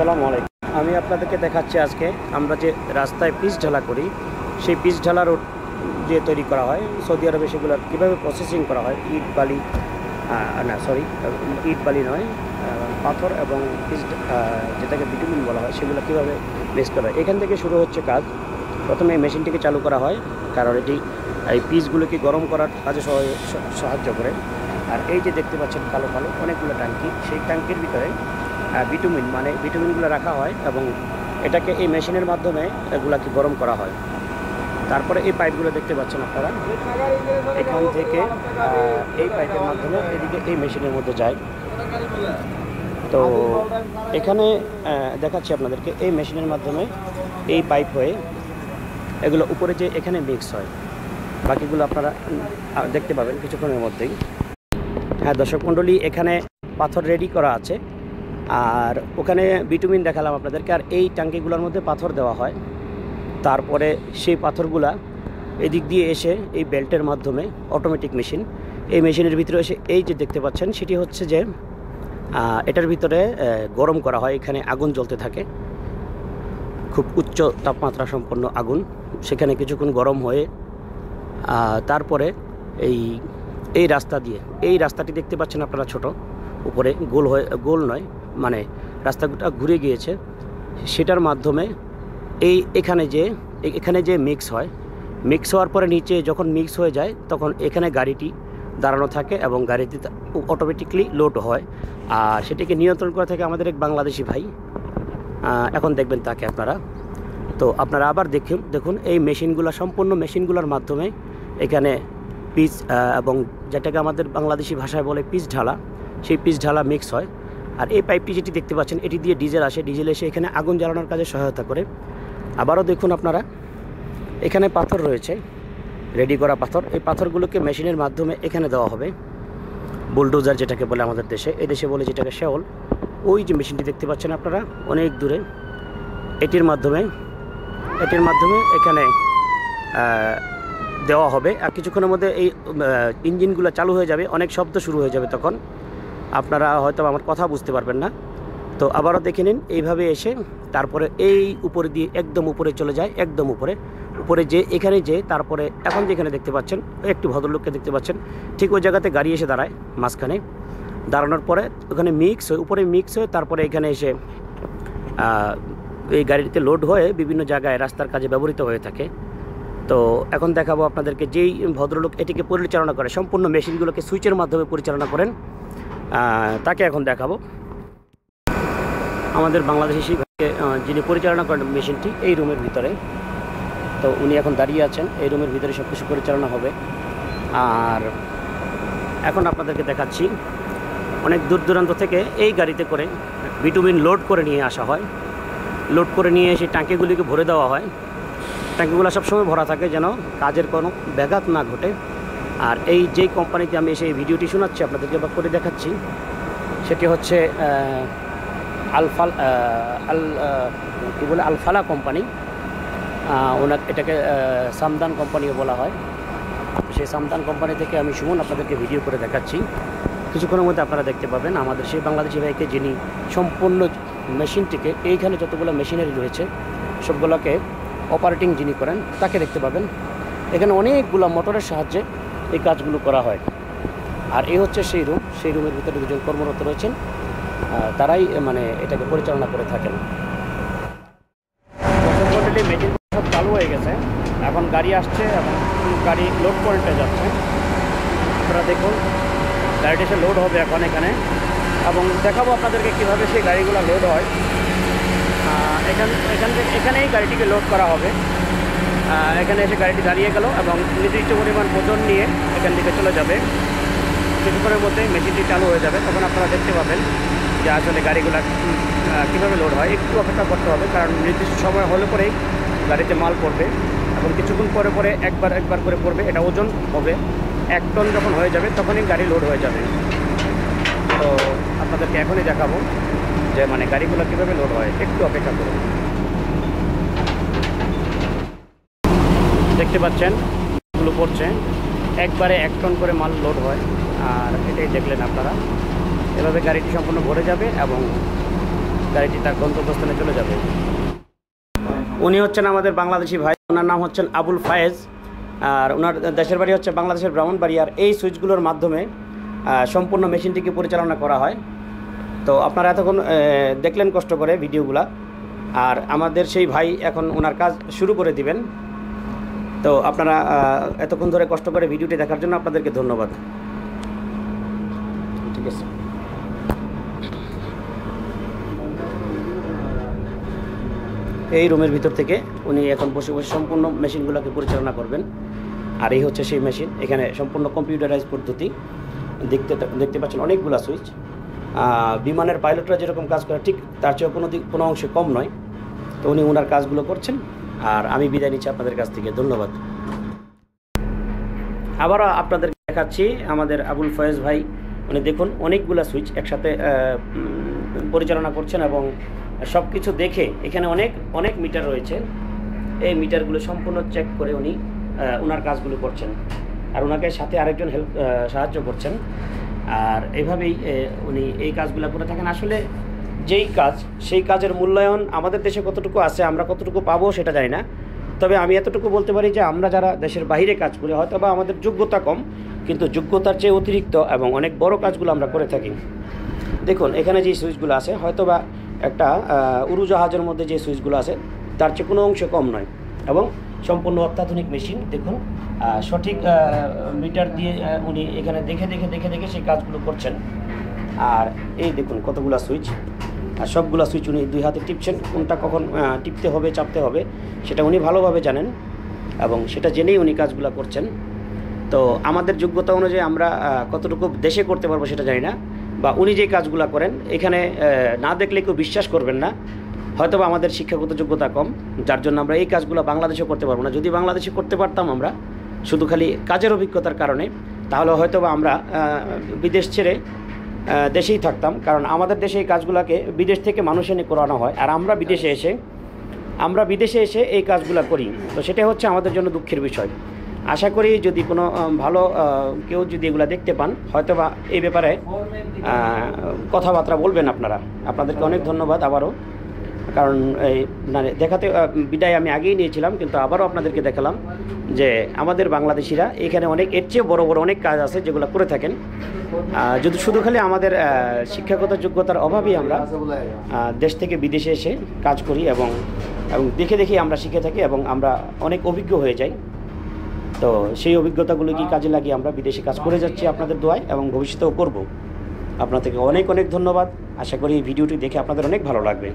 আসসালামু আলাইকুম। আমি আপনাদেরকে দেখাচ্ছি আজকে আমরা যে রাস্তায় পিচ ঢালা করি, সেই পিচ ঢালা রোড যে তৈরি করা হয় সৌদি আরবে, সেগুলো কীভাবে প্রসেসিং করা হয়। ইট বালি ইট বালি নয়, পাথর এবং পিচ, যেটাকে বিটুমিন বলা হয়, সেগুলো কীভাবে মিক্স করা হয়। এখান থেকে শুরু হচ্ছে কাজ। প্রথমে এই মেশিনটিকে চালু করা হয়, কারণ এটি এই পিচগুলোকে গরম করার কাজে সাহায্য করে। আর এই যে দেখতে পাচ্ছেন কালো কালো অনেকগুলো ট্যাঙ্কি, সেই ট্যাঙ্কির ভিতরে বিটুমিনগুলো রাখা হয় এবং এটাকে এই মেশিনের মাধ্যমে এগুলাকে গরম করা হয়। তারপরে এই পাইপগুলো দেখতে পাচ্ছেন আপনারা, এখান থেকে এই পাইপের মাধ্যমে এদিকে এই মেশিনের মধ্যে যায়। তো এখানে দেখাচ্ছি আপনাদেরকে, এই মেশিনের মাধ্যমে এই পাইপ হয়ে এগুলো উপরে যে এখানে মিক্স হয়, বাকিগুলো আপনারা দেখতে পাবেন কিছুক্ষণের মধ্যেই। হ্যাঁ দর্শক মণ্ডলী, এখানে পাথর রেডি করা আছে, আর ওখানে বিটুমিন দেখালাম আপনাদেরকে। আর এই ট্যাঙ্কিগুলোর মধ্যে পাথর দেওয়া হয়, তারপরে সেই পাথরগুলা এদিক দিয়ে এসে এই বেল্টের মাধ্যমে অটোমেটিক মেশিন, এই মেশিনের ভিতরে এসে এই যে দেখতে পাচ্ছেন, সেটি হচ্ছে যে এটার ভিতরে গরম করা হয়। এখানে আগুন জ্বলতে থাকে, খুব উচ্চ তাপমাত্রা সম্পন্ন আগুন। সেখানে কিছুক্ষণ গরম হয়ে তারপরে এই রাস্তা দিয়ে, এই রাস্তাটি দেখতে পাচ্ছেন আপনারা, ছোট উপরে গোল নয়, মানে রাস্তাটা ঘুরে গিয়েছে, সেটার মাধ্যমে এখানে যে মিক্স হয়, মিক্স হওয়ার পরে নিচে যখন মিক্স হয়ে যায় তখন এখানে গাড়িটি দাঁড়ানো থাকে এবং গাড়িটি অটোমেটিকলি লোড হয়। আর সেটিকে নিয়ন্ত্রণ করে থাকে আমাদের এক বাংলাদেশি ভাই। এখন দেখবেন তাকে আপনারা। তো আপনারা আবার দেখুন এই মেশিনগুলো, সম্পূর্ণ মেশিনগুলোর মাধ্যমে এখানে পিচ এবং যেটাকে আমাদের বাংলাদেশি ভাষায় বলে পিচ ঢালা, সেই পিচ ঢালা মিক্স হয়। আর এই পাইপটি যেটি দেখতে পাচ্ছেন, এটি দিয়ে ডিজেল আসে, ডিজেল এসে এখানে আগুন জ্বালানোর কাজে সহায়তা করে। আবারও দেখুন আপনারা, এখানে পাথর রয়েছে, রেডি করা পাথর। এই পাথরগুলোকে মেশিনের মাধ্যমে এখানে দেওয়া হবে, বুলডোজার যেটাকে বলে আমাদের দেশে, এই দেশে বলে যেটাকে শেওল। ওই যে মেশিনটি দেখতে পাচ্ছেন আপনারা অনেক দূরে, এটির মাধ্যমে এখানে দেওয়া হবে। আর কিছুক্ষণের মধ্যে এই ইঞ্জিনগুলো চালু হয়ে যাবে, অনেক শব্দ শুরু হয়ে যাবে, তখন আপনারা হয়তো আমার কথা বুঝতে পারবেন না। তো আবারও দেখে নিন, এইভাবে এসে তারপরে এই উপরে দিয়ে একদম উপরে চলে যায়, একদম উপরে যে এখানে যে তারপরে এখন যেখানে দেখতে পাচ্ছেন একটি ভদ্রলোককে দেখতে পাচ্ছেন, ঠিক ওই জায়গাতে গাড়ি এসে দাঁড়ায়, মাঝখানে দাঁড়ানোর পরে ওখানে মিক্স হয়ে, উপরে মিক্স হয়ে তারপরে এখানে এসে এই গাড়িতে লোড হয়ে বিভিন্ন জায়গায় রাস্তার কাজে ব্যবহৃত হয়ে থাকে। তো এখন দেখাবো আপনাদেরকে, যেই ভদ্রলোক এটিকে পরিচালনা করে, সম্পূর্ণ মেশিনগুলোকে সুইচের মাধ্যমে পরিচালনা করেন, তাকে এখন দেখাবো। আমাদের বাংলাদেশি ভাইকে, যিনি পরিচালনা করেন মেশিনটি, এই রুমের ভিতরে। তো উনি এখন দাঁড়িয়ে আছেন, এই রুমের ভিতরে সব কিছু পরিচালনা হবে। আর এখন আপনাদেরকে দেখাচ্ছি, অনেক দূর দূরান্ত থেকে এই গাড়িতে করে বিটুমিন লোড করে নিয়ে আসা হয়। লোড করে নিয়ে এসে ট্যাঙ্কিগুলিকে ভরে দেওয়া হয়। ট্যাঙ্কিগুলো সবসময় ভরা থাকে, যেন কাজের কোনো ব্যাঘাত না ঘটে। আর যেই কোম্পানিতে আমি এসে এই ভিডিওটি শোনাচ্ছি আপনাদেরকে বা করে দেখাচ্ছি, সেটি হচ্ছে আলফালা কোম্পানি। এটাকে সামদান কোম্পানিও বলা হয়। সেই সামদান কোম্পানি থেকে আমি সুমন আপনাদেরকে ভিডিও করে দেখাচ্ছি। কিছুক্ষণের মধ্যে আপনারা দেখতে পাবেন আমাদের সেই বাংলাদেশি ভাইকে, যিনি সম্পূর্ণ মেশিনটিকে, এইখানে যতগুলো মেশিনারি রয়েছে সবগুলোকে অপারেটিং যিনি করেন, তাকে দেখতে পাবেন। এখানে অনেকগুলো মোটরের সাহায্যে এই কাজগুলো করা হয়। আর এই হচ্ছে সেই রুম, সেই রুমের ভিতরে দুজন কর্মরত রয়েছেন, তারাই এটাকে পরিচালনা করে থাকেন। মেশিন সব চালু হয়ে গেছে, এখন গাড়ি আসছে এবং গাড়ি লোড পয়েন্টে যাচ্ছে। আপনারা দেখুন, গাড়িটা এসে লোড হবে এখন এখানে, এবং দেখাবো আপনাদেরকে কীভাবে সেই গাড়িগুলো লোড হয়। এখানেই গাড়িটিকে লোড করা হবে। এখানে এসে গাড়িটি দাঁড়িয়ে গেল এবং নির্দিষ্ট পরিমাণ ওজন নিয়ে এখান থেকে চলে যাবে। কিছুক্ষণের মধ্যে মেশিনটি চালু হয়ে যাবে, তখন আপনারা দেখতে পাবেন যে আসলে গাড়িগুলো কীভাবে লোড হয়। একটু অপেক্ষা করতে হবে, কারণ নির্দিষ্ট সময় হলে পরেই গাড়িতে মাল পড়বে এবং কিছুক্ষণ পরে একবার করে পড়বে। এটা ওজন হবে, 1 টন যখন হয়ে যাবে তখনই গাড়ি লোড হয়ে যাবে। তো আপনাদেরকে এখনই দেখাবো যে গাড়িগুলো কীভাবে লোড হয়। একটু অপেক্ষা করুন। দেখতে পাচ্ছেন এগুলো পড়ছে, একবারে 1 টন করে মাল লোড হয়। আর এটাই দেখলেন আপনারা, এভাবে গাড়িটি সম্পূর্ণ ভরে যাবে এবং গাড়িটি তার গন্তব্যস্থানে চলে যাবে। উনি হচ্ছেন আমাদের বাংলাদেশি ভাই, ওনার নাম হচ্ছেন আবুল ফায়েজ, আর ওনার দেশের বাড়ি হচ্ছে বাংলাদেশের ব্রাহ্মণবাড়িয়ার। এই সুইচগুলোর মাধ্যমে সম্পূর্ণ মেশিনটিকে পরিচালনা করা হয়। তো আপনারা এতক্ষণ দেখলেন কষ্ট করে ভিডিওগুলা, আর আমাদের সেই ভাই এখন ওনার কাজ শুরু করে দিবেন। তো আপনারা এতক্ষণ ধরে কষ্ট করে ভিডিওটি দেখার জন্য আপনাদেরকে ধন্যবাদ। ঠিক আছে, এই রুমের ভিতর থেকে উনি এখন বসে বসে সম্পূর্ণ মেশিনগুলোকে পরিচালনা করবেন। আর এই হচ্ছে সেই মেশিন, এখানে সম্পূর্ণ কম্পিউটারাইজ পদ্ধতি। দেখতে পাচ্ছেন অনেকগুলো সুইচ। বিমানের পাইলটরা যেরকম কাজ করে ঠিক তার চেয়েও কোনো অংশে কম নয়। তো উনি ওনার কাজগুলো করছেন, আর আমি বিদায় নিচ্ছি আপনাদের কাছ থেকে। ধন্যবাদ। আবারও আপনাদের দেখাচ্ছি আমাদের আবুল ফয়েজ ভাই। উনি দেখুন অনেকগুলো সুইচ একসাথে পরিচালনা করছেন, এবং সব কিছু দেখে এখানে অনেক মিটার রয়েছে। এই মিটারগুলো সম্পূর্ণ চেক করে উনি ওনার কাজগুলো করছেন, আর ওনাকে সাথে আরেকজন সাহায্য করছেন। আর এইভাবেই উনি এই কাজগুলো করে থাকেন। আসলে যেই কাজ, সেই কাজের মূল্যায়ন আমাদের দেশে কতটুকু আছে, আমরা কতটুকু পাবো সেটা জানি না। তবে আমি এতটুকু বলতে পারি যে আমরা যারা দেশের বাইরে কাজ করি, হয়তো বা আমাদের যোগ্যতা কম, কিন্তু যোগ্যতার চেয়ে অতিরিক্ত এবং অনেক বড় কাজগুলো আমরা করে থাকি। দেখুন এখানে যে সুইচগুলো আছে, হয়তো বা একটা উড়োজাহাজের মধ্যে যে সুইচগুলো আছে তার চেয়ে কোনো অংশে কম নয়, এবং সম্পূর্ণ অত্যাধুনিক মেশিন। দেখুন সঠিক মিটার দিয়ে উনি এখানে দেখে সেই কাজগুলো করছেন। আর এই দেখুন কতগুলো সুইচ, আর সবগুলো সুইচ উনি দুই হাতে টিপছেন। কোনটা কখন টিপতে হবে, চাপতে হবে সেটা উনি ভালোভাবে জানেন, এবং সেটা জেনেই উনি কাজগুলো করছেন। তো আমাদের যোগ্যতা অনুযায়ী আমরা কতটুকু দেশে করতে পারবো সেটা জানি না, বা উনি যে কাজগুলো করেন এখানে না দেখলে কেউ বিশ্বাস করবেন না। হয়তো বা আমাদের শিক্ষাগত যোগ্যতা কম, যার জন্য আমরা এই কাজগুলো বাংলাদেশে করতে পারবো না। যদি বাংলাদেশে করতে পারতাম আমরা শুধু খালি কাজের অভিজ্ঞতার কারণে, তাহলে হয়তো বা আমরা বিদেশ ছেড়ে দেশেই থাকতাম। কারণ আমাদের দেশে এই কাজগুলোকে বিদেশ থেকে মানুষ এনে করানো হয়, আর আমরা বিদেশে এসে এই কাজগুলো করি। তো সেটা হচ্ছে আমাদের জন্য দুঃখের বিষয়। আশা করি যদি কোনো ভালো কেউ যদি এগুলো দেখতে পান, হয়তো বা এই ব্যাপারে কথাবার্তা বলবেন আপনারা। আপনাদেরকে অনেক ধন্যবাদ আবারও, কারণ এই মানে দেখাতে বিদায় আমি আগেই নিয়েছিলাম, কিন্তু আবারও আপনাদেরকে দেখালাম যে আমাদের বাংলাদেশিরা এখানে এর চেয়ে বড় অনেক কাজ আছে যেগুলো করে থাকেন। যদি শুধু খালি আমাদের শিক্ষাগত যোগ্যতার অভাবেই আমরা দেশ থেকে বিদেশে এসে কাজ করি, এবং দেখে আমরা শিখে থাকি, এবং আমরা অনেক অভিজ্ঞ হয়ে যাই। তো সেই অভিজ্ঞতাগুলো কি কাজে লাগিয়ে আমরা বিদেশে কাজ করে যাচ্ছি আপনাদের দোয়ায়, এবং ভবিষ্যতেও করব। আপনাদেরকে অনেক ধন্যবাদ। আশা করি এই ভিডিওটি দেখে আপনাদের অনেক ভালো লাগবে।